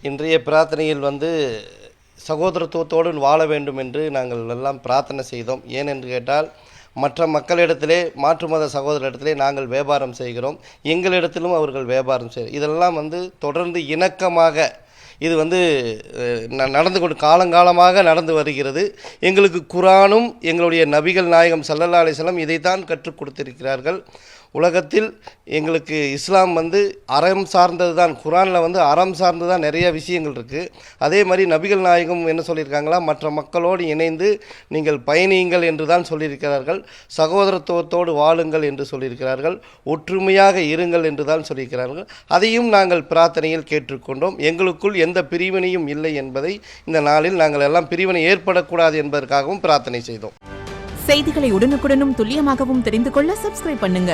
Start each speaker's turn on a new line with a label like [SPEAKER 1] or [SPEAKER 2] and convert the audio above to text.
[SPEAKER 1] இன்றைய பிரார்த்தனையில் சகோதரத்துவத்தோடு வாழ வேண்டும் என்று நாங்கள் எல்லாம் பிரார்த்தனை செய்தோம். ஏனென்று கேட்டால், மற்ற மக்களிடத்திலே, மாற்று மத சகோதரிடத்திலே நாங்கள் வியாபாரம் செய்கிறோம், எங்களிடத்திலும் அவர்கள் வியாபாரம் செய்கிறோம். இதெல்லாம் தொடர்ந்து இணக்கமாக இது நடந்து கொண்டு காலங்காலமாக நடந்து வருகிறது. எங்களுக்கு குரானும் எங்களுடைய நபிகள் நாயகம் ஸல்லல்லாஹு அலைஹி வஸல்லம் இதைத்தான் கற்றுக் கொடுத்திருக்கிறார்கள். உலகத்தில் எங்களுக்கு இஸ்லாம் அறம் சார்ந்தது தான். குரானில் அறம் சார்ந்து தான் நிறைய விஷயங்கள் இருக்குது. அதே மாதிரி நபிகள் நாயகம் என்ன சொல்லியிருக்காங்களா, மற்ற மக்களோடு இணைந்து நீங்கள் பயணியுங்கள் என்று தான் சொல்லியிருக்கிறார்கள். சகோதரத்துவத்தோடு வாழுங்கள் என்று சொல்லியிருக்கிறார்கள். ஒற்றுமையாக இருங்கள் என்று தான் சொல்லியிருக்கிறார்கள். அதையும் நாங்கள் பிரார்த்தனையில் கேட்டுக்கொண்டோம். எங்களுக்குள் எந்த பிரிவினையும் இல்லை என்பதை இந்த நாளில் நாங்கள் எல்லாம் பிரிவினை ஏற்படக்கூடாது என்பதற்காகவும் பிரார்த்தனை செய்தோம்.
[SPEAKER 2] செய்திகளை உடனுக்குடனும் துல்லியமாகவும் தெரிந்து கொள்ள சப்ஸ்கிரைப் பண்ணுங்க.